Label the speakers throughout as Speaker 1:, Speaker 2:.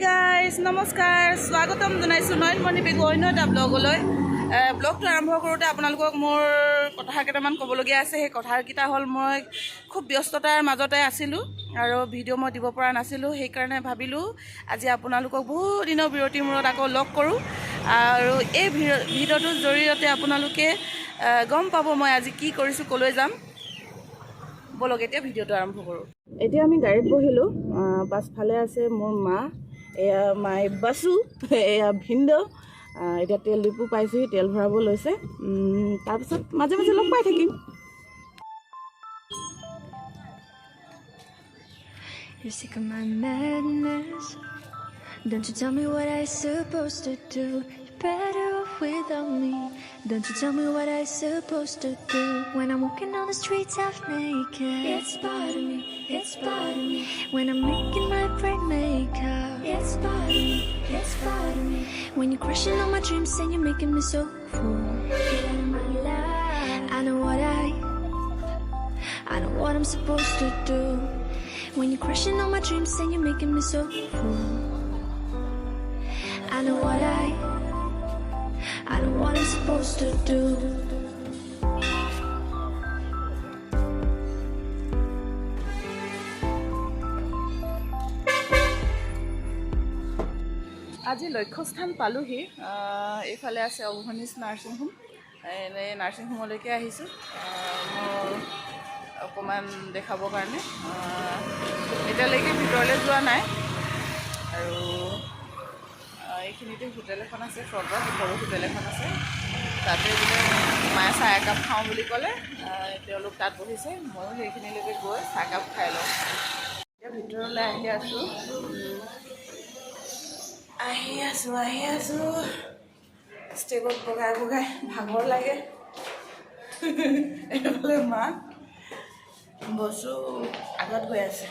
Speaker 1: Guys নমস্কাৰ স্বাগতম জনাইছোঁ নয়নমণি পেগু অন্য এটা ব্লগলৈ ব্লগটো আৰম্ভ কৰোঁতে আপোনালোকক মোৰ কথা কেইটামান ক'বলগীয়া আছে সেই কথাকেইটা হ'ল মই খুব ব্যস্ততাৰ মাজতে আছিলোঁ আৰু ভিডিঅ' মই দিব পৰা নাছিলোঁ সেইকাৰণে ভাবিলোঁ আজি আপোনালোকক বহু দিনৰ বিৰতিৰ মূৰত আকৌ লগ কৰোঁ আৰু এই ভিডিঅ'টোৰ জৰিয়তে আপোনালোকে গম পাব মই আজি কি কৰিছোঁ ক'লৈ যাম বলক এতিয়া ভিডিঅ'টো আৰম্ভ কৰোঁ এতিয়া আমি গাড়ীত বহিলোঁ পাছফালে আছে মোৰ মা এয়া মাই বাছু এয়া ভিনদেউ এতিয়া তেল ডিপু পাইছোঁহি তেল ভৰাব লৈছে তাৰপিছত মাজে মাজে লগ পাই থাকিম
Speaker 2: You're sick of my madness. Don't you tell me what I supposed to do. You're better off without me. Don't you tell me what I supposed to do. When I'm walking on the streets half naked, it's bothering me, it's bothering me. When I'm making my brain makeup, it's bothering me, it's bothering me. When you're crushing on my dreams and you're making me so full. Get out of my life. I know what I'm supposed to do. When you're crushing on my dreams and you're making me so full. I know what I'm supposed to do.
Speaker 1: আজি লক্ষ্যস্থান পালোহি এইফালে আছে Avnish nursing home এই nursing হোমলৈকে আহিছোঁ মোৰ অকণমান দেখাবৰ কাৰণে এতিয়ালৈকে ভিতৰলৈ যোৱা নাই আৰু এইখিনিতে হোটেল এখন আছে ফ্ৰণ্টত সৰু হোটেল এখন আছে তাতে বোলে মায়ে চাহ একাপ খাওঁ বুলি ক'লে তেওঁলোক তাত বহিছে ময়ো সেইখিনিলৈকে গৈ চাহ একাপ খাই লওঁ এতিয়া ভিতৰলৈ আহি আছোঁ ষ্টেপত বগাই ভাগৰ লাগে এইফালে মা বস্তু আগত গৈ আছে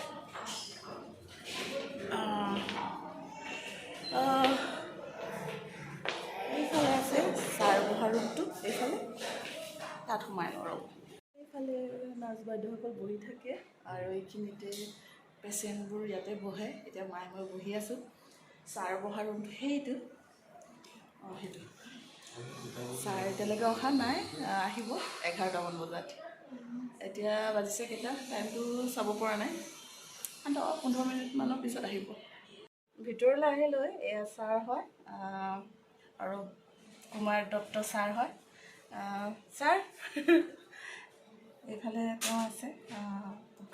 Speaker 1: এইফালে আছে ছাৰ বহা ৰুমটো এইফালে তাত সোমাই লওঁ ৰ'ব এইফালে নাৰ্ছ বাইদেউসকল বহি থাকে আৰু এইখিনিতে পেচেণ্টবোৰ ইয়াতে বহে এতিয়া মায়ে মই বহি আছোঁ ছাৰ বহা ৰুমটো সেইটো সেইটো ছাৰ এতিয়ালৈকে অহা নাই আহিব 11টামান বজাত এতিয়া বাজিছে কেইটা টাইমটো চাব পৰা নাই 15 মিনিটমানৰ পিছত আহিব ভিতৰলৈ আহিলৈ এয়া ছাৰ হয় আৰু কুমাৰ দত্ত ছাৰ হয় ছাৰ এইফালে তেওঁ আছে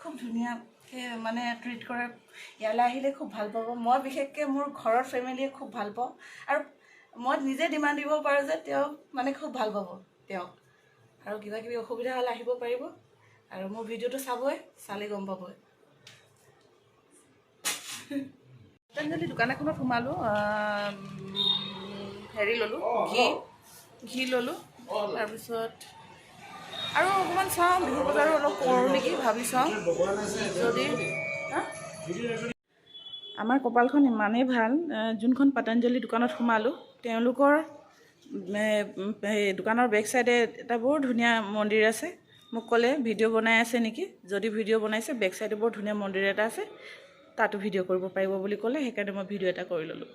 Speaker 1: খুব ধুনীয়াকৈ মানে ট্ৰিট কৰে ইয়ালৈ আহিলে খুব ভাল পাব মই বিশেষকৈ মোৰ ঘৰৰ ফেমিলিয়ে খুব ভাল পাওঁ আৰু মই নিজে ডিমাণ্ড দিব পাৰোঁ যে তেওঁ মানে খুব ভাল পাব তেওঁক আৰু কিবা কিবি অসুবিধা হ'লে আহিব পাৰিব আৰু মোৰ ভিডিঅ'টো চাবই চালে গম পাবই পতঞ্জলি দোকান এখনত সোমালোঁ হেৰি ল'লোঁ ঘি ল'লোঁ তাৰপিছত আৰু অকণমান চাওঁ বিহু বজাৰো অলপ কৰোঁ নেকি ভাবি চাওঁ যদি আমাৰ কপালখন ইমানেই ভাল যোনখন পতঞ্জলি দোকানত সোমালোঁ তেওঁলোকৰ দোকানৰ বেক চাইডে এটা বৰ ধুনীয়া মন্দিৰ আছে মোক ক'লে ভিডিঅ' বনাই আছে নেকি যদি ভিডিঅ' বনাইছে বেক চাইডে বৰ ধুনীয়া মন্দিৰ এটা আছে তাতো ভিডিঅ' কৰিব পাৰিব বুলি ক'লে সেইকাৰণে মই ভিডিঅ' এটা কৰি ল'লোঁ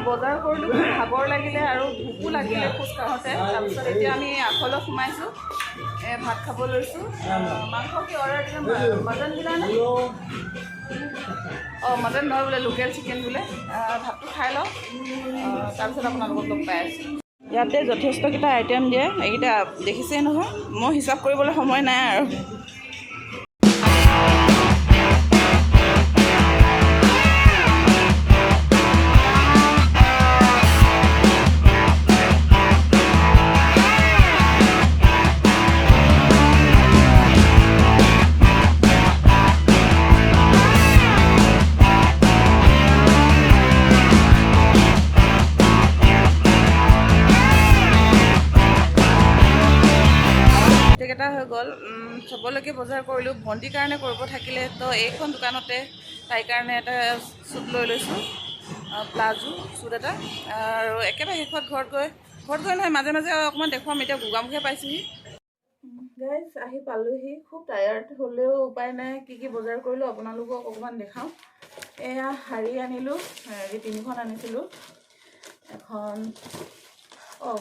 Speaker 1: বজাৰ কৰিলোঁ ভাগৰ লাগিলে আৰু ভোকো লাগিলে খোজ কাঢ়োঁতে তাৰপিছত এতিয়া আমি আগফালে সোমাইছোঁ ভাত খাব লৈছোঁ মাংস কি অৰ্ডাৰ দিলে মটন দিলা নে মটন নহয় বোলে লোকেল চিকেন বোলে ভাতটো খাই লওঁ তাৰপিছত আপোনালোকক লগ পাই আছোঁ ইয়াতে যথেষ্টকেইটা আইটেম দিয়ে এইকেইটা দেখিছেই নহয় মই হিচাপ কৰিবলৈ সময় নাই আৰু এটা হৈ গ'ল চবলৈকে বজাৰ কৰিলোঁ ভণ্টিৰ কাৰণে কৰিব থাকিলে তো এইখন দোকানতে তাইৰ কাৰণে এটা চুট লৈ লৈছোঁ প্লাজো চুট এটা আৰু একেবাৰে শেষত ঘৰত গৈ নহয় মাজে মাজে অকণমান দেখুৱাম এতিয়া গোগামুখে পাইছোঁহি গাইজ আহি পালোহি খুব টায়াৰ্ড হ'লেও উপায় নাই কি বজাৰ কৰিলোঁ আপোনালোকক অকণমান দেখাওঁ এয়া শাৰী আনিলোঁ হেৰি 3খন আনিছিলোঁ এখন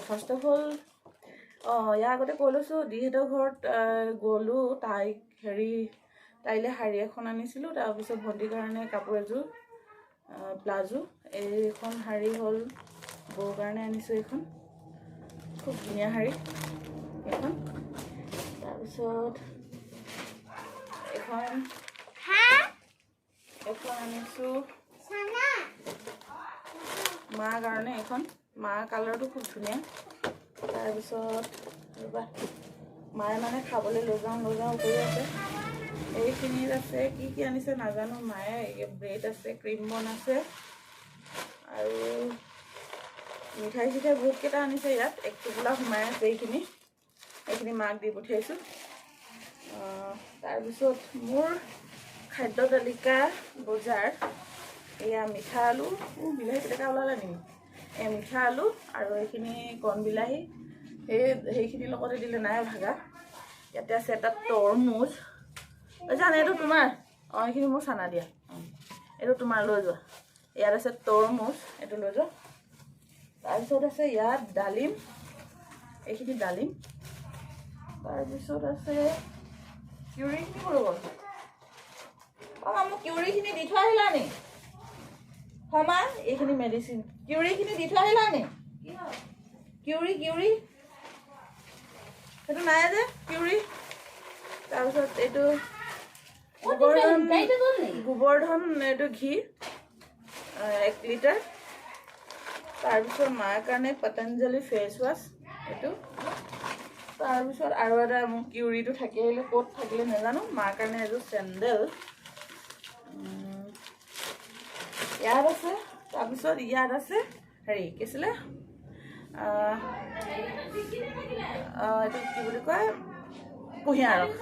Speaker 1: ফাৰ্ষ্ট অফ অল ইয়াৰ আগতে কৈ লৈছোঁ দিহেঁতৰ ঘৰত গ'লোঁ তাইলৈ শাৰী এখন আনিছিলোঁ তাৰপিছত ভণ্টিৰ কাৰণে কাপোৰ এযোৰ প্লাজো এইখন শাৰী হ'ল বৌৰ কাৰণে আনিছোঁ এইখন খুব ধুনীয়া শাৰী এইখন তাৰপিছত এখন আনিছোঁ মাৰ কাৰণে এইখন মাৰ কালাৰটো খুব ধুনীয়া তাৰপিছত মায়ে মানে খাবলৈ লৈ যাওঁ কৰি আছে এইখিনিত আছে কি আনিছে নাজানো মায়ে ব্ৰেড আছে ক্ৰীম বন আছে আৰু মিঠাই চিঠাই বহুতকেইটা আনিছে ইয়াত 1 টোপোলা সোমাই আছে এইখিনি মাক দি পঠিয়াইছোঁ তাৰপিছত মোৰ খাদ্য তালিকা বজাৰ এয়া মিঠা আলু বিলাহী কেইটা ওলালে নেকি মিঠা আলু আৰু এইখিনি কণ বিলাহী সেইখিনিৰ লগতে দিলে নাই ভাগা ইয়াতে আছে এটা তৰমুজ জানে এইটো তোমাৰ এইখিনি মোৰ চানা দিয়া এইটো তোমাৰ লৈ যোৱা ইয়াত আছে তৰমুজ এইটো লৈ যোৱা তাৰপিছত আছে ইয়াত ডালিম এইখিনি ডালিম তাৰপিছত আছে কিউৰিখিনি ক'লৈ গ'ল মোক কিউৰিখিনি দি থৈ আহিলা নি হমা এইখিনি মেডিচিন কিউৰিখিনি দি থৈ আহিলা নি কিউৰি সেইটো নাই যে কিউৰি তাৰপিছত এইটো গোবৰ্ধন এইটো ঘি 1 লিটাৰ তাৰপিছত মাৰ কাৰণে পতঞ্জলি ফেচ ৱাছ এইটো তাৰপিছত আৰু এটা মোৰ কিউৰিটো থাকি আহিলে ক'ত থাকিলে নাজানো মাৰ কাৰণে এযোৰ চেণ্ডেল ইয়াত আছে তাৰপিছত ইয়াত আছে হেৰি কি আছিলে এইটো কি বুলি কয় কুঁহিয়াৰ ৰস